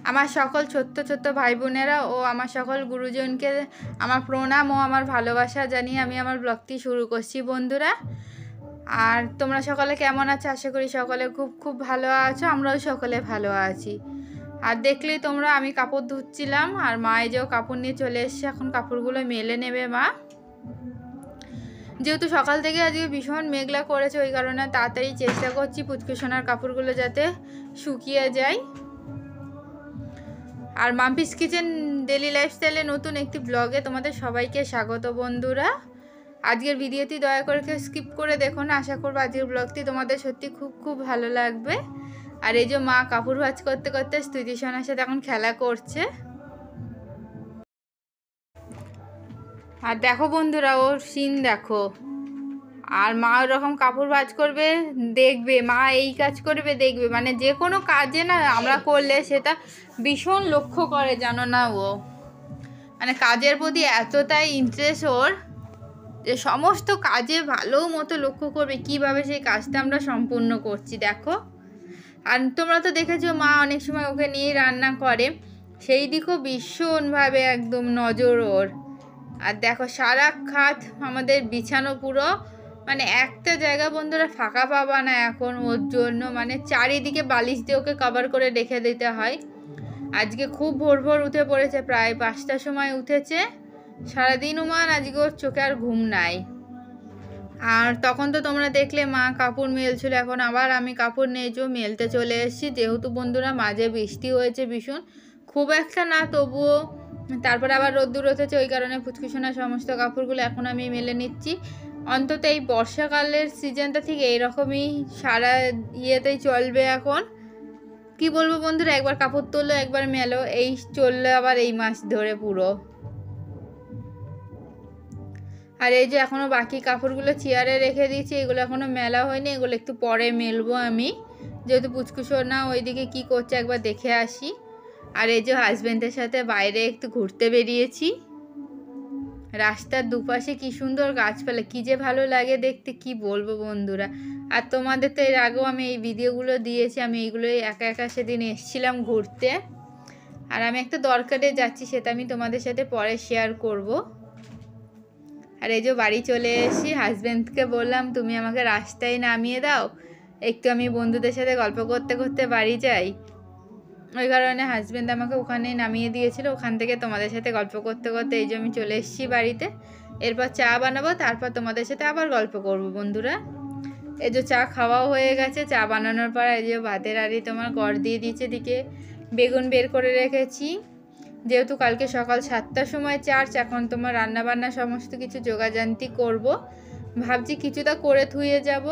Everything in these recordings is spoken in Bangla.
আমার সকল ছোট্ট ছোট্ট ভাই বোনেরা ও আমার সকল গুরুজনকে আমার প্রণাম ও আমার ভালোবাসা জানিয়ে আমি আমার ব্লগটি শুরু করছি বন্ধুরা। আর তোমরা সকলে কেমন আছো? আশা করি সকলে খুব খুব ভালো আছো, আমরাও সকলে ভালো আছি। আর দেখলেই তোমরা আমি কাপড় ধুচ্ছিলাম, আর মা এই যে কাপড় নিয়ে চলে এসছে, এখন কাপড়গুলো মেলে নেবে মা। যেহেতু সকাল থেকে আজকে ভীষণ মেঘলা করেছে, ওই কারণে তাড়াতাড়ি চেষ্টা করছি পুচকু সোনার কাপড়গুলো যাতে শুকিয়ে যায়। আর মাম্পিস কিচেন ডেলি লাইফস্টাইলে নতুন একটি ব্লগে তোমাদের সবাইকে স্বাগত বন্ধুরা। আজকের ভিডিওটি দয়া করে কেউ স্কিপ করে দেখো না, আশা করবো আজকের ব্লগটি তোমাদের সত্যি খুব খুব ভালো লাগবে। আর এই যে মা কাপড় ভাঁজ করতে করতে স্তুতি সোনার সাথে এখন খেলা করছে। আর দেখো বন্ধুরা ওর সিন দেখো। আর মা ওরকম কাপড় ভাঁজ করবে দেখবে, মা এই কাজ করবে দেখবে, মানে যে কোনো কাজে না আমরা করলে সেটা ভীষণ লক্ষ্য করে, জানো না ও মানে কাজের প্রতি এতটাই ইন্টারেস্ট ওর যে সমস্ত কাজে ভালো মতো লক্ষ্য করবে কিভাবে সেই কাজটা আমরা সম্পূর্ণ করছি। দেখো, আর তোমরা তো দেখেছো মা অনেক সময় ওকে নিয়ে রান্না করে, সেই দিকেও ভীষণভাবে একদম নজর ওর। আর দেখো সারা খাট আমাদের বিছানো পুরো, মানে একটা জায়গা বন্ধুরা ফাঁকা পাবা না এখন ওর জন্য, মানে চারিদিকে বালিশ দিয়ে ওকে কভার করে রেখে দিতে হয়। আজকে খুব ভোর ভোর উঠে পড়েছে, প্রায় 5টার সময় উঠেছে। সারাদিন ওমান আজকে ওর চোখে আর ঘুম নাই। আর তখন তো তোমরা দেখলে মা কাপড় মেলছিল, এখন আবার আমি কাপড় নেজো মেলতে চলে এসেছি। যেহেতু বন্ধুরা মাঝে বৃষ্টি হয়েছে ভীষণ, খুব একটা না তবুও, তারপরে আবার রোদ্দুর উঠেছে, ওই কারণে ফুচকুশোনা সমস্ত কাপড়গুলো এখন আমি মেলে নিচ্ছি। অন্তত এই বর্ষাকালের সিজনটা ঠিক এইরকমই সারা ইয়েতেই চলবে এখন। কি বলবো বন্ধুরা, একবার কাপড় তোলো একবার মেলো, এই চললো আবার এই মাস ধরে পুরো। আর এই যে এখনও বাকি কাপড়গুলো চেয়ারে রেখে দিয়েছি, এগুলো এখনও মেলা হয়নি, এগুলো একটু পরে মেলবো আমি, যেহেতু পুচকুশোনা ওইদিকে কি করছে একবার দেখে আসি। আর এই যে হাজব্যান্ডের সাথে বাইরে একটু ঘুরতে বেরিয়েছি। রাস্তার দুপাশে কি সুন্দর গাছপালা, কি যে ভালো লাগে দেখতে, কি বলবো বন্ধুরা। আর তোমাদের তো এর আগেও আমি এই ভিডিওগুলো দিয়েছি, আমি এইগুলোই একা একা সেদিন এসেছিলাম ঘুরতে। আর আমি একটা দরকারে যাচ্ছি, সেটা আমি তোমাদের সাথে পরে শেয়ার করব। আর এই যে বাড়ি চলে এসেছি, হাজব্যান্ডকে বললাম তুমি আমাকে রাস্তায় নামিয়ে দাও, একটু আমি বন্ধুদের সাথে গল্প করতে করতে বাড়ি যাই। ওই কারণে হাজব্যান্ড আমাকে ওখানে নামিয়ে দিয়েছিল, ওখান থেকে তোমাদের সাথে গল্প করতে করতে এই যে আমি চলে এসেছি বাড়িতে। এরপর চা বানাবো, তারপর তোমাদের সাথে আবার গল্প করব বন্ধুরা। এই যে চা খাওয়াও হয়ে গেছে, চা বানানোর পর এই যে ভাতের আড়ি তোমার গড় দিয়ে দিয়েছে, দিকে বেগুন বের করে রেখেছি। যেহেতু কালকে সকাল 7টার সময় চার্জ, এখন তোমার রান্নাবান্না সমস্ত কিছু জোগাড়জান্তি করব। ভাবছি কিছুটা করে ধুয়ে যাব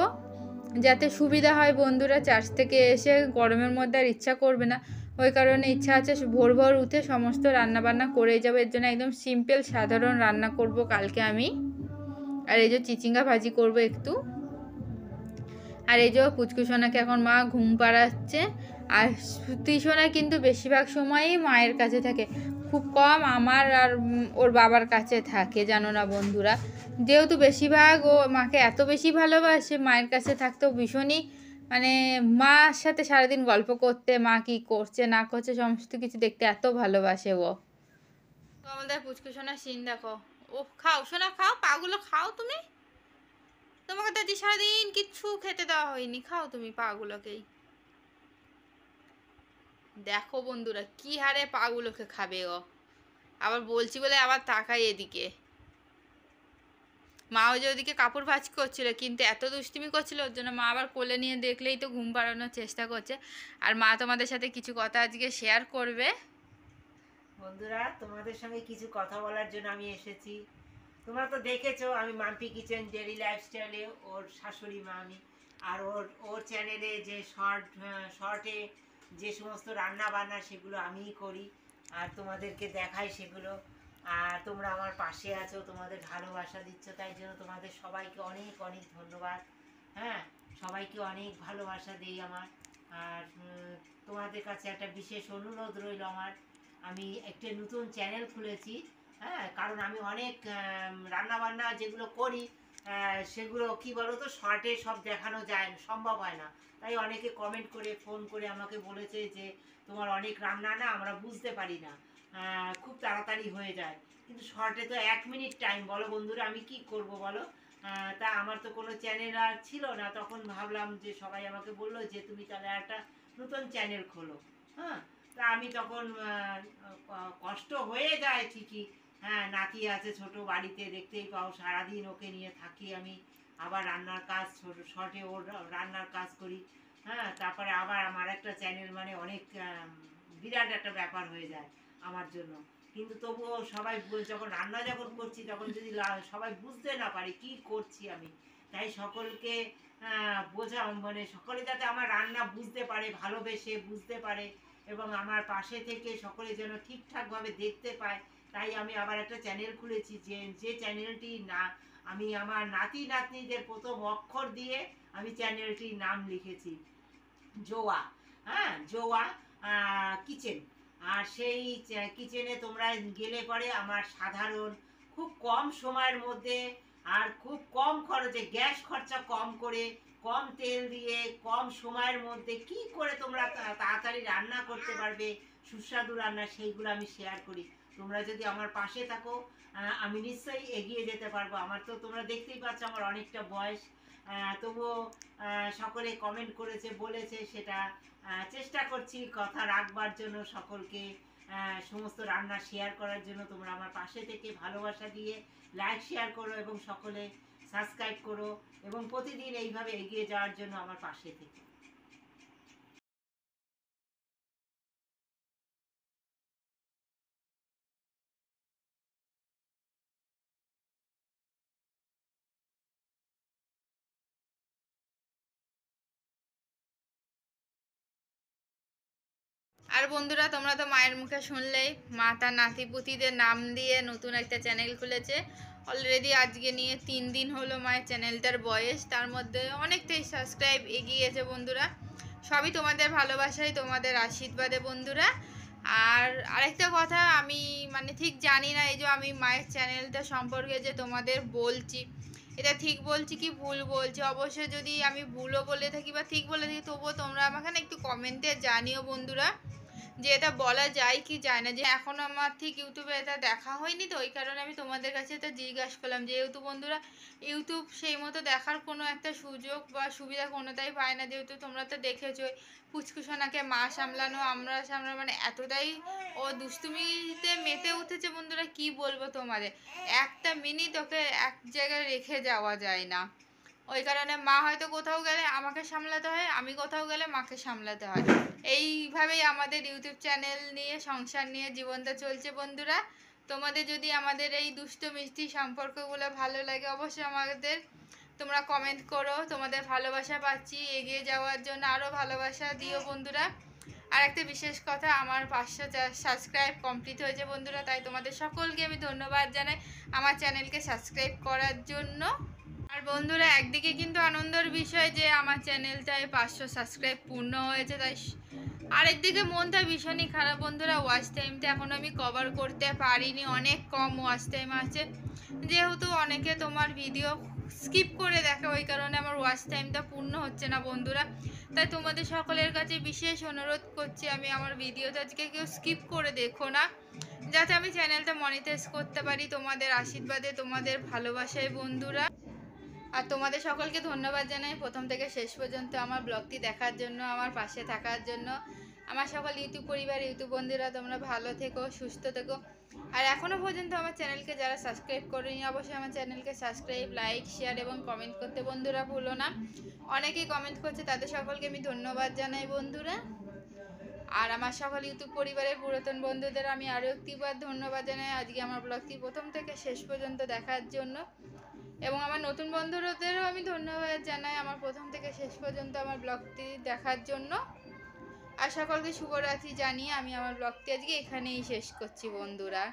যাতে সুবিধা হয় বন্ধুরা, চার্জ থেকে এসে গরমের মধ্যে আর ইচ্ছা করবে না। ওই কারণে ইচ্ছা আছে ভোর ভোর উঠে সমস্ত রান্নাবান্না করে যাবো, এর জন্য একদম সিম্পল সাধারণ রান্না করব কালকে আমি। আর এই যে চিচিঙ্গা ভাজি করব একটু। আর এই যে পুচকুসোনাকে এখন মা ঘুম পাড়াচ্ছে। আর তুইসোনা কিন্তু বেশিরভাগ সময়ই মায়ের কাছে থাকে, খুব কম আমার আর ওর বাবার কাছে থাকে, জানো না বন্ধুরা। যেহেতু বেশিরভাগ ও মাকে এত বেশি ভালোবাসে, মায়ের কাছে থাকতেও ভীষণই, মানে মার সাথে সারাদিন গল্প করতে, মা কি করছে না করছে সমস্ত কিছু দেখতে এত ভালোবাসে ও। তো আমাদের পুচকুসোনা সিন দেখো। ও খাও সোনা, খাও পাগুলো খাও তুমি, তোমাকে তো আজকে সারাদিন কিচ্ছু খেতে দেওয়া হয়নি, খাও তুমি পাগুলোকেই। দেখো বন্ধুরা কি হারে পাগুলোকে খাবে ও, আবার বলছি বলে আবার তাকাই এদিকে। মাও যে ওদিকে কাপড় ভাঁজ করছিল, কিন্তু এত দুষ্টুমি করছিল ওর জন্য মা আবার কোলে নিয়ে দেখলেই তো ঘুম পাড়ানোর চেষ্টা করছে। আর মা তোমাদের সাথে কিছু কথা আজকে শেয়ার করবে বন্ধুরা, তোমাদের সঙ্গে কিছু কথা বলার জন্য আমি এসেছি। তোমরা তো দেখেছো আমি মাম্পি কিচেন ডেইলি লাইফস্টাইলে ওর শাশুড়ি মা আমি। আর ওর ওর চ্যানেলে যে শর্টে যে সমস্ত রান্না বান্না সেগুলো আমিই করি আর তোমাদেরকে দেখাই সেগুলো। আর তোমরা আমার পাশে আছো, তোমাদের ভালোবাসা দিচ্ছ, তাই জন্য তোমাদের সবাইকে অনেক অনেক ধন্যবাদ। হ্যাঁ, সবাইকে অনেক ভালোবাসা দিই আমার। আর তোমাদের কাছে একটা বিশেষ অনুরোধ রইল আমার, আমি একটা নতুন চ্যানেল খুলেছি। হ্যাঁ, কারণ আমি অনেক রান্নাবান্না যেগুলো করি সেগুলো কি বলো তো শর্টে সব দেখানো যায় না, সম্ভব হয় না। তাই অনেকে কমেন্ট করে ফোন করে আমাকে বলেছে যে তোমার অনেক রান্না না আমরা বুঝতে পারি না, খুব তাড়াতাড়ি হয়ে যায়, কিন্তু শর্টে তো 1 মিনিট টাইম, বলো বন্ধুরা আমি কি করব বলো। তা আমার তো কোনো চ্যানেল আর ছিল না, তখন ভাবলাম যে সবাই আমাকে বললো যে তুমি তাহলে একটা নতুন চ্যানেল খোলো। হ্যাঁ, তা আমি তখন কষ্ট হয়ে যায় ঠিকই। হ্যাঁ, নাতি আছে ছোট বাড়িতে, দেখতেই পাও সারাদিন ওকে নিয়ে থাকি আমি, আবার রান্নার কাজ ছোট শর্টে ওর রান্নার কাজ করি। হ্যাঁ, তারপরে আবার আমার একটা চ্যানেল মানে অনেক বিরাট একটা ব্যাপার হয়ে যায় আমার জন্য। কিন্তু তবুও সবাই যখন রান্না যখন করছি তখন যদি সবাই বুঝতে না পারে কি করছি আমি, তাই সকলকে বোঝা মানে সকলে যাতে আমার রান্না বুঝতে পারে, ভালোবেসে বুঝতে পারে এবং আমার পাশে থেকে সকলে যেন ঠিকঠাকভাবে দেখতে পায়, তাই আমি আবার একটা চ্যানেল খুলেছি, যে চ্যানেলটি না আমি আমার নাতি নাতনিদের প্রথম অক্ষর দিয়ে আমি চ্যানেলটির নাম লিখেছি জোয়া। হ্যাঁ, জোয়া কিচেন। আর সেই কিচেনে তোমরা গেলে পরে আমার সাধারণ খুব কম সময়ের মধ্যে আর খুব কম খরচে, গ্যাস খরচা কম করে, কম তেল দিয়ে, কম সময়ের মধ্যে কি করে তোমরা তাড়াতাড়ি রান্না করতে পারবে, সুস্বাদু রান্না, সেইগুলো আমি শেয়ার করি। তোমরা যদি আমার পাশে থাকো আমি নিশ্চয়ই এগিয়ে যেতে পারবো। আমার তো তোমরা দেখতেই পাচ্ছ আমার অনেকটা বয়স, তবুও সকলে কমেন্ট করেছে, বলেছে, সেটা চেষ্টা করছি কথা রাখবার জন্য, সকলকে সমস্ত রান্না শেয়ার করার জন্য। তোমরা আমার পাশে থেকে ভালোবাসা দিয়ে লাইক শেয়ার করো এবং সকলে সাবস্ক্রাইব করো এবং প্রতিদিন এইভাবে এগিয়ে যাওয়ার জন্য আমার পাশে থেকে। আর বন্ধুরা তোমরা তো মায়ের মুখে শুনলেই, মা তার নাতি পুতিদের নাম দিয়ে নতুন একটা চ্যানেল খুলেছে। অলরেডি আজকে নিয়ে 3 দিন হলো মায়ের চ্যানেলটার বয়স, তার মধ্যে অনেকটাই সাবস্ক্রাইব এগিয়েছে বন্ধুরা। সবই তোমাদের ভালোবাসাই, তোমাদের আশীর্বাদে বন্ধুরা। আর আরেকটা কথা, আমি মানে ঠিক জানি না এই যে আমি মায়ের চ্যানেলটা সম্পর্কে যে তোমাদের বলছি, এটা ঠিক বলছি কি ভুল বলছি। অবশ্যই যদি আমি ভুলও বলে থাকি বা ঠিক বলে থাকি, তবুও তোমরা আমাকে না একটু কমেন্টে জানিও বন্ধুরা, যে এটা বলা যায় কি যায় না। যে এখন আমার ঠিক ইউটিউবে এটা দেখা হয়নি, তো ওই কারণে আমি তোমাদের কাছে এটা জিজ্ঞাসা করলাম। যেহেতু বন্ধুরা ইউটিউব সেই মতো দেখার কোনো একটা সুযোগ বা সুবিধা কোনোটাই পায় না, যেহেতু তোমরা তো দেখেছো পুচকুসোনাকে মা সামলানো আমরা সামলানো মানে এতটাই ও দুষ্টুমিতে মেতে উঠেছে বন্ধুরা, কি বলবো তোমাদের, একটা মিনিট ওকে এক জায়গায় রেখে যাওয়া যায় না। ওই কারণে মা হয়তো কোথাও গেলে আমাকে সামলাতে হয়, আমি কোথাও গেলে মাকে সামলাতে হয়। এইভাবেই আমাদের ইউটিউব চ্যানেল নিয়ে, সংসার নিয়ে জীবনটা চলছে বন্ধুরা। তোমাদের যদি আমাদের এই দুষ্ট মিষ্টি সম্পর্কগুলো ভালো লাগে, অবশ্যই আমাদের তোমরা কমেন্ট করো। তোমাদের ভালোবাসা পাচ্ছি, এগিয়ে যাওয়ার জন্য আরও ভালোবাসা দিও বন্ধুরা। আর একটা বিশেষ কথা, আমার 500 সাবস্ক্রাইব কমপ্লিট হয়েছে বন্ধুরা, তাই তোমাদের সকলকে আমি ধন্যবাদ জানাই আমার চ্যানেলকে সাবস্ক্রাইব করার জন্য। আর বন্ধুরা একদিকে কিন্তু আনন্দের বিষয় যে আমার চ্যানেলটায় 500 সাবস্ক্রাইব পূর্ণ হয়েছে, তাই আরেকদিকে মনটা ভীষণই খারাপ বন্ধুরা, ওয়াচ টাইমটা এখন আমি কভার করতে পারিনি, অনেক কম ওয়াচ টাইম আছে। যেহেতু অনেকে তোমার ভিডিও স্কিপ করে দেখে, ওই কারণে আমার ওয়াচ টাইমটা পূর্ণ হচ্ছে না বন্ধুরা। তাই তোমাদের সকলের কাছে বিশেষ অনুরোধ করছি, আমি আমার ভিডিওটা আজকে কেউ স্কিপ করে দেখো না, যাতে আমি চ্যানেলটা মনিটাইজ করতে পারি তোমাদের আশীর্বাদে, তোমাদের ভালোবাসায় বন্ধুরা। আর তোমাদের সকলকে ধন্যবাদ জানাই প্রথম থেকে শেষ পর্যন্ত আমার ব্লগটি দেখার জন্য, আমার পাশে থাকার জন্য। আমার সকল ইউটিউব পরিবার, ইউটিউব বন্ধুরা তোমরা ভালো থেকো, সুস্থ থেকো। আর এখনও পর্যন্ত আমার চ্যানেলকে যারা সাবস্ক্রাইব করেনি, অবশ্যই আমার চ্যানেলকে সাবস্ক্রাইব, লাইক, শেয়ার এবং কমেন্ট করতে বন্ধুরা ভুলো না। অনেকেই কমেন্ট করছে, তাদের সকলকে আমি ধন্যবাদ জানাই বন্ধুরা। আর আমার সকল ইউটিউব পরিবারের পুরাতন বন্ধুদের আমি আরও একটিবার ধন্যবাদ জানাই আজকে আমার ব্লগটি প্রথম থেকে শেষ পর্যন্ত দেখার জন্য। এবং আমার নতুন বন্ধুদেরও আমি ধন্যবাদ জানাই আমার প্রথম থেকে শেষ পর্যন্ত আমার ব্লগটি দেখার জন্য। আর সকলকে শুভরাত্রি জানিয়ে আমি আমার ব্লগটি আজকে এখানেই শেষ করছি বন্ধুরা।